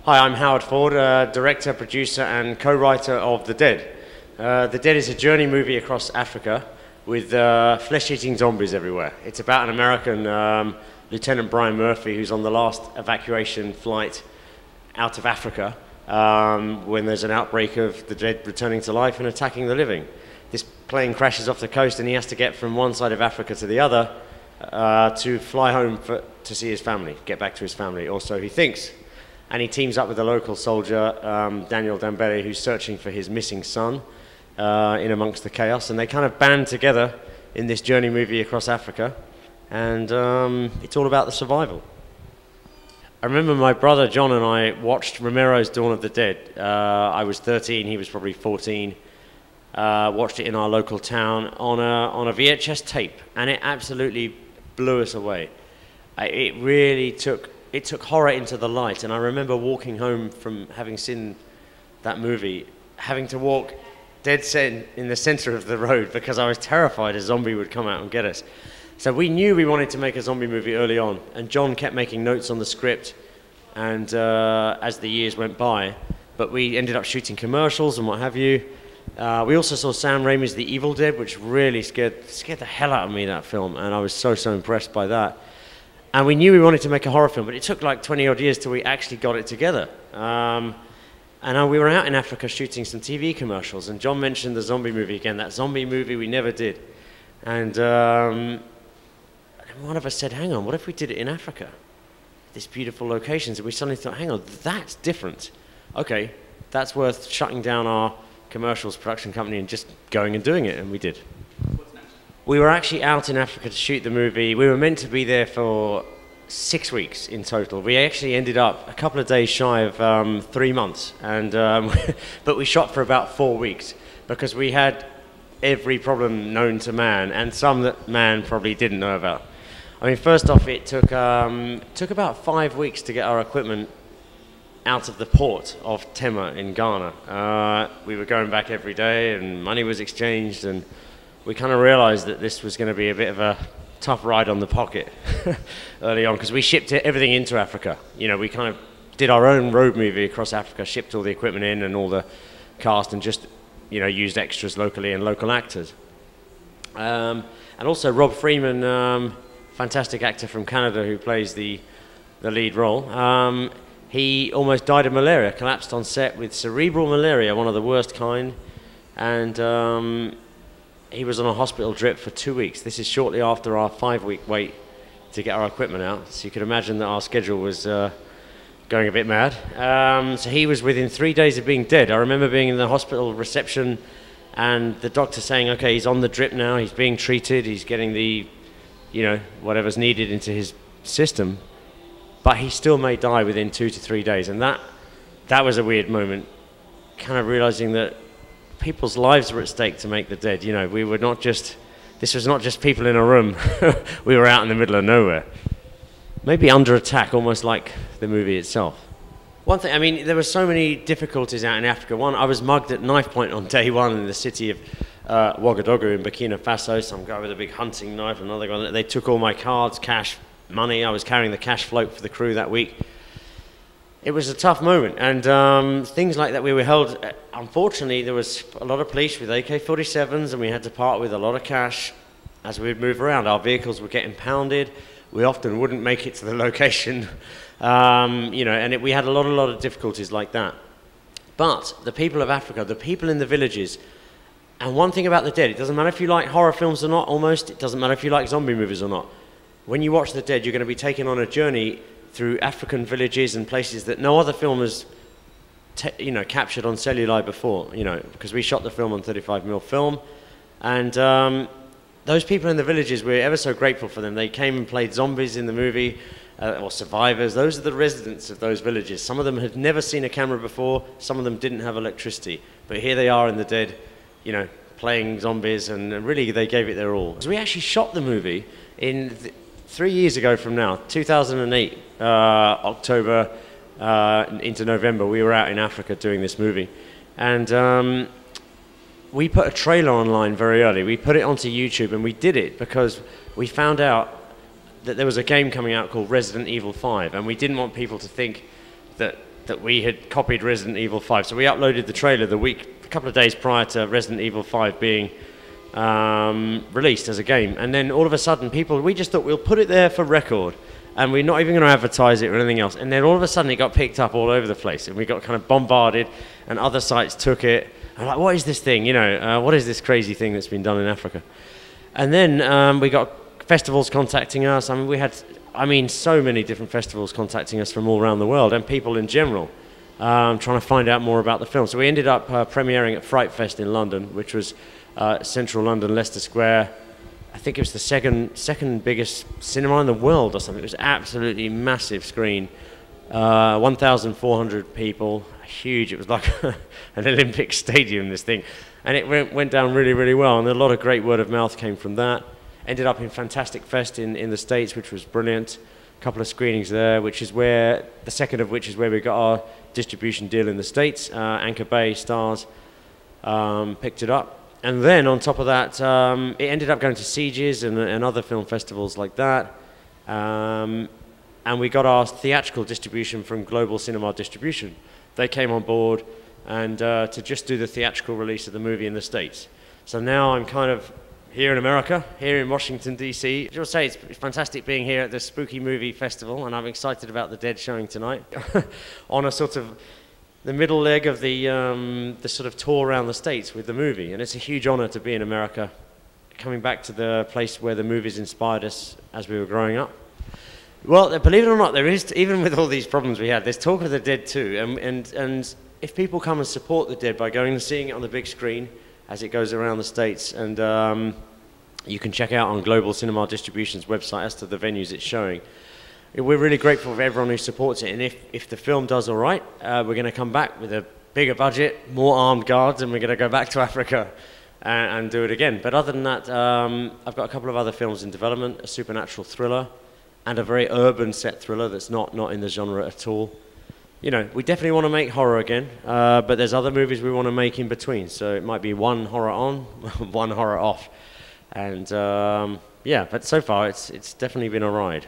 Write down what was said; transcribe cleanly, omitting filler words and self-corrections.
Hi, I'm Howard Ford, director, producer and co-writer of The Dead. The Dead is a journey movie across Africa with flesh-eating zombies everywhere. It's about an American Lieutenant Brian Murphy who's on the last evacuation flight out of Africa when there's an outbreak of the dead returning to life and attacking the living. This plane crashes off the coast and he has to get from one side of Africa to the other to fly home to see his family, get back to his family, or so he thinks. And he teams up with a local soldier, Daniel Dambele, who's searching for his missing son in amongst the chaos. And they kind of band together in this journey movie across Africa. And it's all about the survival. I remember my brother John and I watched Romero's Dawn of the Dead. I was 13, he was probably 14. Watched it in our local town on a VHS tape. And it absolutely blew us away. It really took horror into the light, and I remember walking home from having seen that movie, having to walk dead set in the center of the road because I was terrified a zombie would come out and get us. So we knew we wanted to make a zombie movie early on, and John kept making notes on the script, and as the years went by, but we ended up shooting commercials and what have you. We also saw Sam Raimi's The Evil Dead, which really scared the hell out of me, that film, and I was so impressed by that. And we knew we wanted to make a horror film, but it took like 20 odd years till we actually got it together. And we were out in Africa shooting some TV commercials, and John mentioned the zombie movie again, that zombie movie we never did. And one of us said, hang on, what if we did it in Africa? These beautiful locations. And we suddenly thought, hang on, that's different. Okay, that's worth shutting down our commercials production company and just going and doing it, and we did. We were actually out in Africa to shoot the movie. We were meant to be there for 6 weeks in total. We actually ended up a couple of days shy of 3 months, and but we shot for about 4 weeks because we had every problem known to man and some that man probably didn't know about. I mean, first off, it took about 5 weeks to get our equipment out of the port of Tema in Ghana. We were going back every day, and money was exchanged, and we kind of realized that this was going to be a bit of a tough ride on the pocket early on, because we shipped everything into Africa. You know, we kind of did our own road movie across Africa, shipped all the equipment in and all the cast, and just, you know, used extras locally and local actors. And also Rob Freeman, fantastic actor from Canada who plays the lead role. He almost died of malaria, collapsed on set with cerebral malaria, one of the worst kind, and he was on a hospital drip for 2 weeks. This is shortly after our 5-week wait to get our equipment out. So you could imagine that our schedule was going a bit mad. So he was within 3 days of being dead. I remember being in the hospital reception and the doctor saying, okay, he's on the drip now, he's being treated, he's getting the, you know, whatever's needed into his system. But he still may die within 2 to 3 days. And that was a weird moment, kind of realizing that people's lives were at stake to make The Dead. You know, we were not just, this was not just people in a room. We were out in the middle of nowhere. Maybe under attack, almost like the movie itself. One thing, I mean, there were so many difficulties out in Africa. One, I was mugged at knife point on day one in the city of Ouagadougou in Burkina Faso. Some guy with a big hunting knife, another guy. They took all my cards, cash, money. I was carrying the cash float for the crew that week. It was a tough moment, and things like that we were held. Unfortunately, there was a lot of police with AK-47s, and we had to part with a lot of cash as we would move around. Our vehicles were getting pounded. We often wouldn't make it to the location, you know, and we had a lot of difficulties like that. But the people of Africa, the people in the villages, and one thing about The Dead, it doesn't matter if you like horror films or not, almost, it doesn't matter if you like zombie movies or not. When you watch The Dead, you're going to be taken on a journey through African villages and places that no other film has, you know, captured on celluloid before, you know, because we shot the film on 35mm film, and those people in the villages, we're ever so grateful for them. They came and played zombies in the movie, or survivors. Those are the residents of those villages. Some of them had never seen a camera before, some of them didn't have electricity, but here they are in The Dead, you know, playing zombies, and really they gave it their all. So we actually shot the movie in 3 years ago from now, 2008, October into November, we were out in Africa doing this movie. And we put a trailer online very early. We put it onto YouTube, and we did it because we found out that there was a game coming out called Resident Evil 5, and we didn't want people to think that that we had copied Resident Evil 5. So we uploaded the trailer a couple of days prior to Resident Evil 5 being released as a game. And then all of a sudden, we just thought we'll put it there for record, and we're not even going to advertise it or anything else. And then all of a sudden, it got picked up all over the place, and we got kind of bombarded, and other sites took it. And like, what is this thing? What is this crazy thing that's been done in Africa? And then we got festivals contacting us. I mean, we had, so many different festivals contacting us from all around the world, and people in general, trying to find out more about the film. So we ended up premiering at Fright Fest in London, which was central London, Leicester Square. I think it was the second biggest cinema in the world or something. It was absolutely massive screen, 1,400 people, huge. It was like an Olympic stadium, this thing. And it went down really, really well, and a lot of great word of mouth came from that. Ended up in Fantastic Fest in the States, which was brilliant. A couple of screenings there, the second of which is where we got our distribution deal in the States. Anchor Bay Stars picked it up. And then on top of that, it ended up going to Sieges and other film festivals like that. And we got our theatrical distribution from Global Cinema Distribution. They came on board and to just do the theatrical release of the movie in the States. So now I'm kind of here in America, here in Washington, D.C. I'll say it's fantastic being here at the Spooky Movie Festival, and I'm excited about The Dead showing tonight on a sort of the middle leg of the sort of tour around the States with the movie. And it's a huge honor to be in America, coming back to the place where the movies inspired us as we were growing up. Well, believe it or not, there is, even with all these problems we had, there's talk of The Dead too. And if people come and support The Dead by going and seeing it on the big screen as it goes around the States, and you can check out on Global Cinema Distribution's website as to the venues it's showing. We're really grateful for everyone who supports it, and if the film does all right, we're going to come back with a bigger budget, more armed guards, and we're going to go back to Africa and do it again. But other than that, I've got a couple of other films in development, a supernatural thriller, and a very urban set thriller that's not in the genre at all. We definitely want to make horror again, but there's other movies we want to make in between. So it might be one horror on, one horror off. And but so far it's definitely been a ride.